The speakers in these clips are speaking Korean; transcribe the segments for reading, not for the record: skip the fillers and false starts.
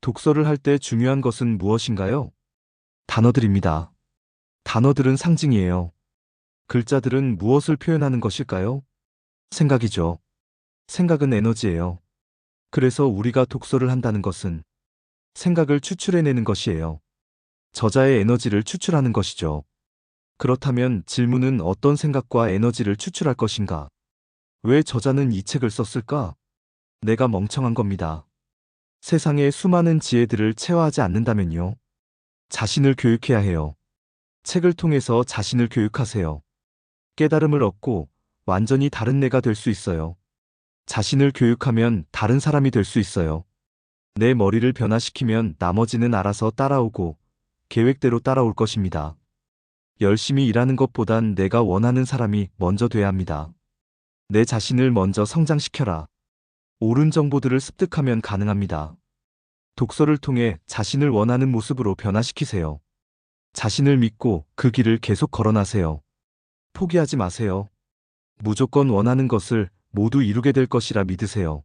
독서를 할 때 중요한 것은 무엇인가요? 단어들입니다. 단어들은 상징이에요. 글자들은 무엇을 표현하는 것일까요? 생각이죠. 생각은 에너지예요. 그래서 우리가 독서를 한다는 것은 생각을 추출해내는 것이에요. 저자의 에너지를 추출하는 것이죠. 그렇다면 질문은 어떤 생각과 에너지를 추출할 것인가? 왜 저자는 이 책을 썼을까? 내가 멍청한 겁니다. 세상에 수많은 지혜들을 체화하지 않는다면요. 자신을 교육해야 해요. 책을 통해서 자신을 교육하세요. 깨달음을 얻고 완전히 다른 내가 될 수 있어요. 자신을 교육하면 다른 사람이 될 수 있어요. 내 머리를 변화시키면 나머지는 알아서 따라오고 계획대로 따라올 것입니다. 열심히 일하는 것보단 내가 원하는 사람이 먼저 돼야 합니다. 내 자신을 먼저 성장시켜라. 옳은 정보들을 습득하면 가능합니다. 독서를 통해 자신을 원하는 모습으로 변화시키세요. 자신을 믿고 그 길을 계속 걸어나세요. 포기하지 마세요. 무조건 원하는 것을 모두 이루게 될 것이라 믿으세요.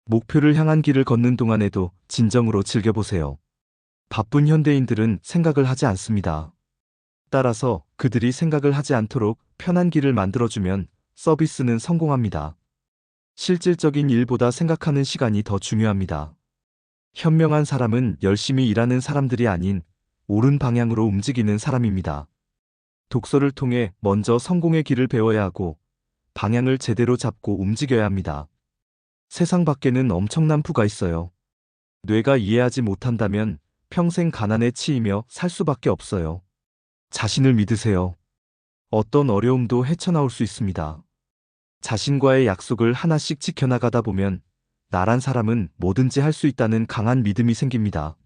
목표를 향한 길을 걷는 동안에도 진정으로 즐겨보세요. 바쁜 현대인들은 생각을 하지 않습니다. 따라서 그들이 생각을 하지 않도록 편한 길을 만들어주면 서비스는 성공합니다. 실질적인 일보다 생각하는 시간이 더 중요합니다. 현명한 사람은 열심히 일하는 사람들이 아닌 옳은 방향으로 움직이는 사람입니다. 독서를 통해 먼저 성공의 길을 배워야 하고 방향을 제대로 잡고 움직여야 합니다. 세상 밖에는 엄청난 부가 있어요. 뇌가 이해하지 못한다면 평생 가난에 치이며 살 수밖에 없어요. 자신을 믿으세요. 어떤 어려움도 헤쳐나올 수 있습니다. 자신과의 약속을 하나씩 지켜나가다 보면 나란 사람은 뭐든지 할 수 있다는 강한 믿음이 생깁니다.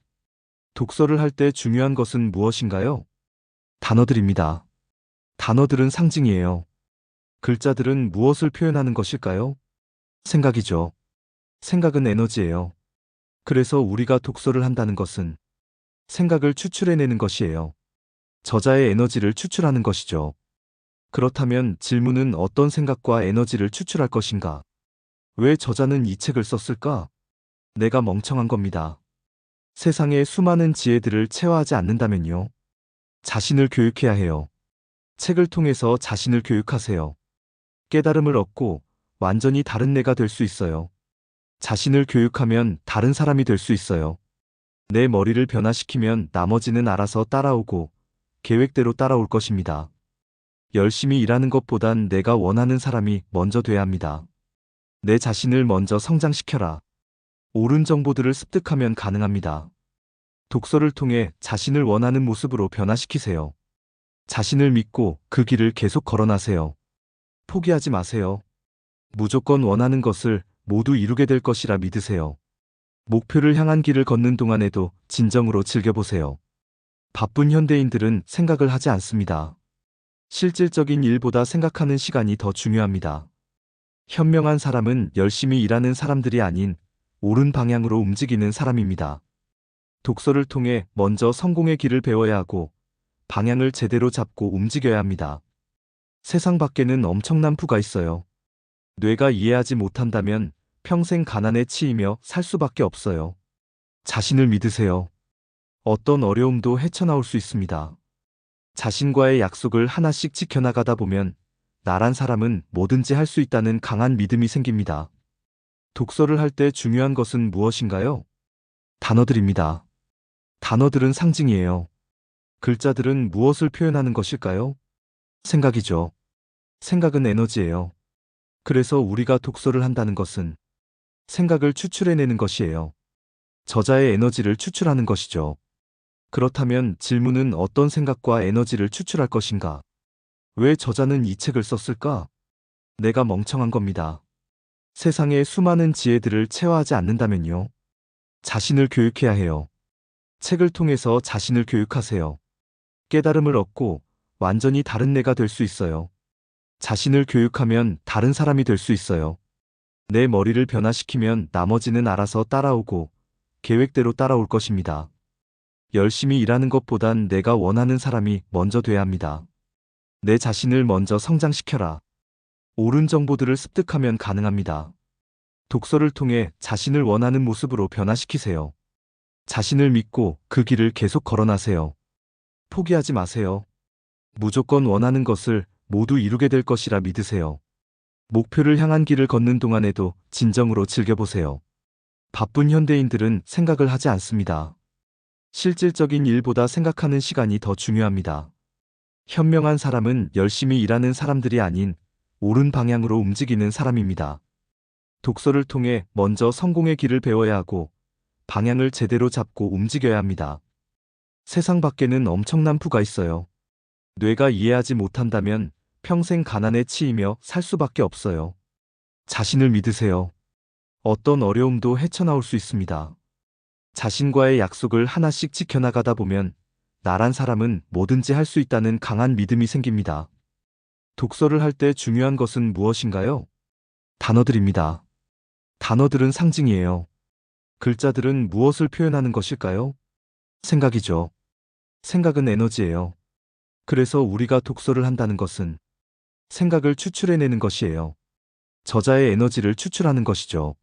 독서를 할 때 중요한 것은 무엇인가요? 단어들입니다. 단어들은 상징이에요. 글자들은 무엇을 표현하는 것일까요? 생각이죠. 생각은 에너지예요. 그래서 우리가 독서를 한다는 것은 생각을 추출해내는 것이에요. 저자의 에너지를 추출하는 것이죠. 그렇다면 질문은 어떤 생각과 에너지를 추출할 것인가? 왜 저자는 이 책을 썼을까? 내가 멍청한 겁니다. 세상에 수많은 지혜들을 체화하지 않는다면요. 자신을 교육해야 해요. 책을 통해서 자신을 교육하세요. 깨달음을 얻고 완전히 다른 내가 될 수 있어요. 자신을 교육하면 다른 사람이 될 수 있어요. 내 머리를 변화시키면 나머지는 알아서 따라오고 계획대로 따라올 것입니다. 열심히 일하는 것보단 내가 원하는 사람이 먼저 돼야 합니다. 내 자신을 먼저 성장시켜라. 옳은 정보들을 습득하면 가능합니다. 독서를 통해 자신을 원하는 모습으로 변화시키세요. 자신을 믿고 그 길을 계속 걸어나세요. 포기하지 마세요. 무조건 원하는 것을 모두 이루게 될 것이라 믿으세요. 목표를 향한 길을 걷는 동안에도 진정으로 즐겨보세요. 바쁜 현대인들은 생각을 하지 않습니다. 실질적인 일보다 생각하는 시간이 더 중요합니다. 현명한 사람은 열심히 일하는 사람들이 아닌 옳은 방향으로 움직이는 사람입니다. 독서를 통해 먼저 성공의 길을 배워야 하고 방향을 제대로 잡고 움직여야 합니다. 세상 밖에는 엄청난 부가 있어요. 뇌가 이해하지 못한다면 평생 가난에 치이며 살 수밖에 없어요. 자신을 믿으세요. 어떤 어려움도 헤쳐나올 수 있습니다. 자신과의 약속을 하나씩 지켜나가다 보면 나란 사람은 뭐든지 할 수 있다는 강한 믿음이 생깁니다. 독서를 할 때 중요한 것은 무엇인가요? 단어들입니다. 단어들은 상징이에요. 글자들은 무엇을 표현하는 것일까요? 생각이죠. 생각은 에너지예요. 그래서 우리가 독서를 한다는 것은 생각을 추출해내는 것이에요. 저자의 에너지를 추출하는 것이죠. 그렇다면 질문은 어떤 생각과 에너지를 추출할 것인가? 왜 저자는 이 책을 썼을까? 내가 멍청한 겁니다. 세상에 수많은 지혜들을 체화하지 않는다면요. 자신을 교육해야 해요. 책을 통해서 자신을 교육하세요. 깨달음을 얻고 완전히 다른 내가 될 수 있어요. 자신을 교육하면 다른 사람이 될 수 있어요. 내 머리를 변화시키면 나머지는 알아서 따라오고 계획대로 따라올 것입니다. 열심히 일하는 것보단 내가 원하는 사람이 먼저 돼야 합니다. 내 자신을 먼저 성장시켜라. 옳은 정보들을 습득하면 가능합니다. 독서를 통해 자신을 원하는 모습으로 변화시키세요. 자신을 믿고 그 길을 계속 걸어나세요. 포기하지 마세요. 무조건 원하는 것을 모두 이루게 될 것이라 믿으세요. 목표를 향한 길을 걷는 동안에도 진정으로 즐겨보세요. 바쁜 현대인들은 생각을 하지 않습니다. 실질적인 일보다 생각하는 시간이 더 중요합니다. 현명한 사람은 열심히 일하는 사람들이 아닌 옳은 방향으로 움직이는 사람입니다. 독서를 통해 먼저 성공의 길을 배워야 하고 방향을 제대로 잡고 움직여야 합니다. 세상 밖에는 엄청난 부가 있어요. 뇌가 이해하지 못한다면 평생 가난에 치이며 살 수밖에 없어요. 자신을 믿으세요. 어떤 어려움도 헤쳐나올 수 있습니다. 자신과의 약속을 하나씩 지켜나가다 보면 나란 사람은 뭐든지 할 수 있다는 강한 믿음이 생깁니다. 독서를 할 때 중요한 것은 무엇인가요? 단어들입니다. 단어들은 상징이에요. 글자들은 무엇을 표현하는 것일까요? 생각이죠. 생각은 에너지예요. 그래서 우리가 독서를 한다는 것은 생각을 추출해내는 것이에요. 저자의 에너지를 추출하는 것이죠.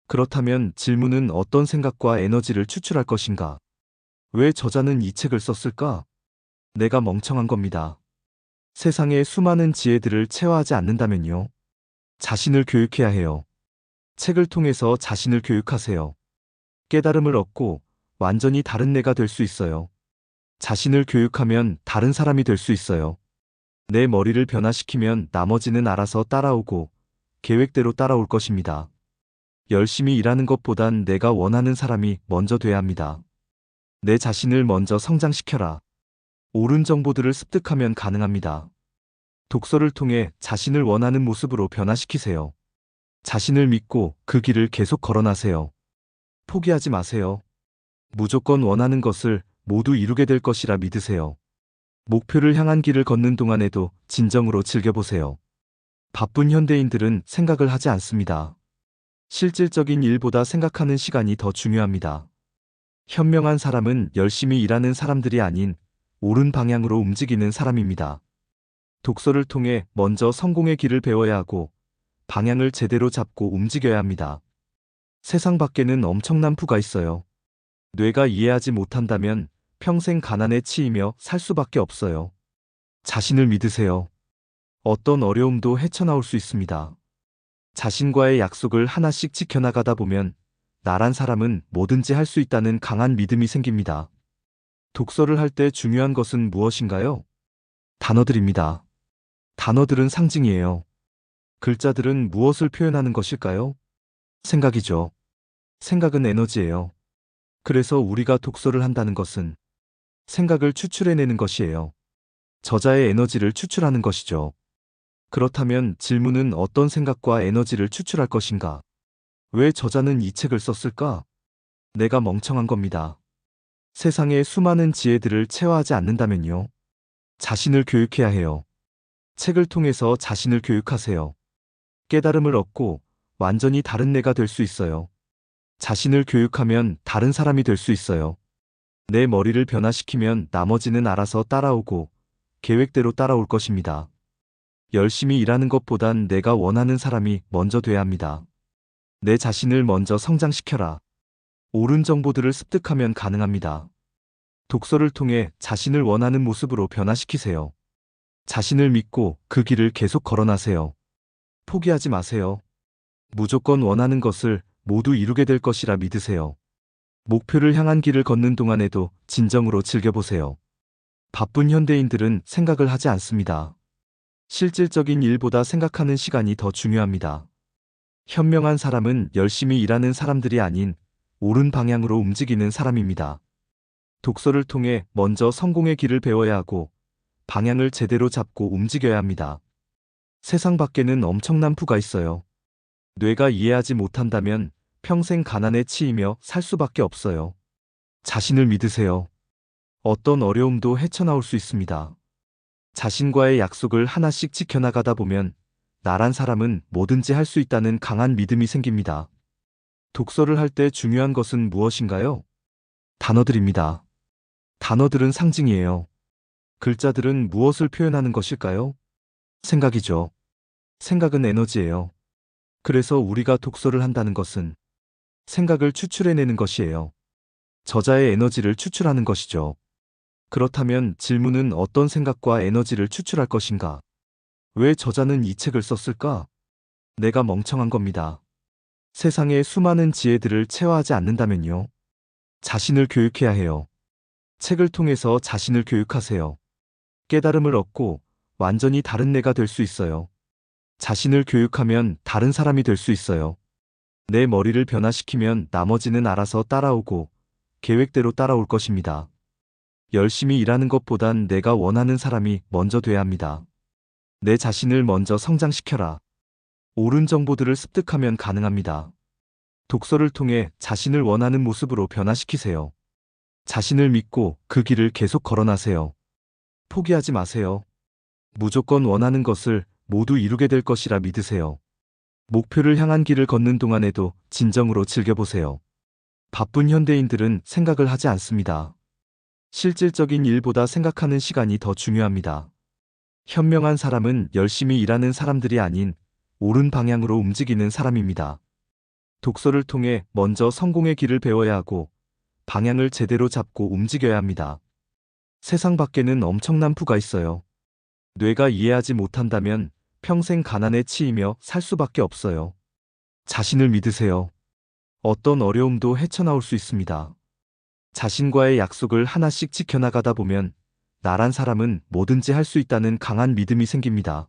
그렇다면 질문은 어떤 생각과 에너지를 추출할 것인가? 왜 저자는 이 책을 썼을까? 내가 멍청한 겁니다. 세상에 수많은 지혜들을 체화하지 않는다면요. 자신을 교육해야 해요. 책을 통해서 자신을 교육하세요. 깨달음을 얻고 완전히 다른 내가 될 수 있어요. 자신을 교육하면 다른 사람이 될 수 있어요. 내 머리를 변화시키면 나머지는 알아서 따라오고 계획대로 따라올 것입니다. 열심히 일하는 것보단 내가 원하는 사람이 먼저 돼야 합니다. 내 자신을 먼저 성장시켜라. 옳은 정보들을 습득하면 가능합니다. 독서를 통해 자신을 원하는 모습으로 변화시키세요. 자신을 믿고 그 길을 계속 걸어나세요. 포기하지 마세요. 무조건 원하는 것을 모두 이루게 될 것이라 믿으세요. 목표를 향한 길을 걷는 동안에도 진정으로 즐겨보세요. 바쁜 현대인들은 생각을 하지 않습니다. 실질적인 일보다 생각하는 시간이 더 중요합니다. 현명한 사람은 열심히 일하는 사람들이 아닌 옳은 방향으로 움직이는 사람입니다. 독서를 통해 먼저 성공의 길을 배워야 하고 방향을 제대로 잡고 움직여야 합니다. 세상 밖에는 엄청난 부가 있어요. 뇌가 이해하지 못한다면 평생 가난에 치이며 살 수밖에 없어요. 자신을 믿으세요. 어떤 어려움도 헤쳐나올 수 있습니다. 자신과의 약속을 하나씩 지켜나가다 보면 나란 사람은 뭐든지 할 수 있다는 강한 믿음이 생깁니다. 독서를 할 때 중요한 것은 무엇인가요? 단어들입니다. 단어들은 상징이에요. 글자들은 무엇을 표현하는 것일까요? 생각이죠. 생각은 에너지예요. 그래서 우리가 독서를 한다는 것은 생각을 추출해내는 것이에요. 저자의 에너지를 추출하는 것이죠. 그렇다면 질문은 어떤 생각과 에너지를 추출할 것인가? 왜 저자는 이 책을 썼을까? 내가 멍청한 겁니다. 세상에 수많은 지혜들을 체화하지 않는다면요. 자신을 교육해야 해요. 책을 통해서 자신을 교육하세요. 깨달음을 얻고 완전히 다른 내가 될 수 있어요. 자신을 교육하면 다른 사람이 될 수 있어요. 내 머리를 변화시키면 나머지는 알아서 따라오고 계획대로 따라올 것입니다. 열심히 일하는 것보단 내가 원하는 사람이 먼저 돼야 합니다. 내 자신을 먼저 성장시켜라. 옳은 정보들을 습득하면 가능합니다. 독서를 통해 자신을 원하는 모습으로 변화시키세요. 자신을 믿고 그 길을 계속 걸어나세요. 포기하지 마세요. 무조건 원하는 것을 모두 이루게 될 것이라 믿으세요. 목표를 향한 길을 걷는 동안에도 진정으로 즐겨보세요. 바쁜 현대인들은 생각을 하지 않습니다. 실질적인 일보다 생각하는 시간이 더 중요합니다. 현명한 사람은 열심히 일하는 사람들이 아닌 옳은 방향으로 움직이는 사람입니다. 독서를 통해 먼저 성공의 길을 배워야 하고 방향을 제대로 잡고 움직여야 합니다. 세상 밖에는 엄청난 부가 있어요. 뇌가 이해하지 못한다면 평생 가난에 치이며 살 수밖에 없어요. 자신을 믿으세요. 어떤 어려움도 헤쳐나올 수 있습니다. 자신과의 약속을 하나씩 지켜나가다 보면 나란 사람은 뭐든지 할 수 있다는 강한 믿음이 생깁니다. 독서를 할 때 중요한 것은 무엇인가요? 단어들입니다. 단어들은 상징이에요. 글자들은 무엇을 표현하는 것일까요? 생각이죠. 생각은 에너지예요. 그래서 우리가 독서를 한다는 것은 생각을 추출해내는 것이에요. 저자의 에너지를 추출하는 것이죠. 그렇다면 질문은 어떤 생각과 에너지를 추출할 것인가? 왜 저자는 이 책을 썼을까? 내가 멍청한 겁니다. 세상에 수많은 지혜들을 체화하지 않는다면요. 자신을 교육해야 해요. 책을 통해서 자신을 교육하세요. 깨달음을 얻고 완전히 다른 내가 될 수 있어요. 자신을 교육하면 다른 사람이 될 수 있어요. 내 머리를 변화시키면 나머지는 알아서 따라오고 계획대로 따라올 것입니다. 열심히 일하는 것보단 내가 원하는 사람이 먼저 돼야 합니다. 내 자신을 먼저 성장시켜라. 옳은 정보들을 습득하면 가능합니다. 독서를 통해 자신을 원하는 모습으로 변화시키세요. 자신을 믿고 그 길을 계속 걸어나세요. 포기하지 마세요. 무조건 원하는 것을 모두 이루게 될 것이라 믿으세요. 목표를 향한 길을 걷는 동안에도 진정으로 즐겨보세요. 바쁜 현대인들은 생각을 하지 않습니다. 실질적인 일보다 생각하는 시간이 더 중요합니다. 현명한 사람은 열심히 일하는 사람들이 아닌 옳은 방향으로 움직이는 사람입니다. 독서를 통해 먼저 성공의 길을 배워야 하고 방향을 제대로 잡고 움직여야 합니다. 세상 밖에는 엄청난 부가 있어요. 뇌가 이해하지 못한다면 평생 가난에 치이며 살 수밖에 없어요. 자신을 믿으세요. 어떤 어려움도 헤쳐나올 수 있습니다. 자신과의 약속을 하나씩 지켜나가다 보면 나란 사람은 뭐든지 할 수 있다는 강한 믿음이 생깁니다.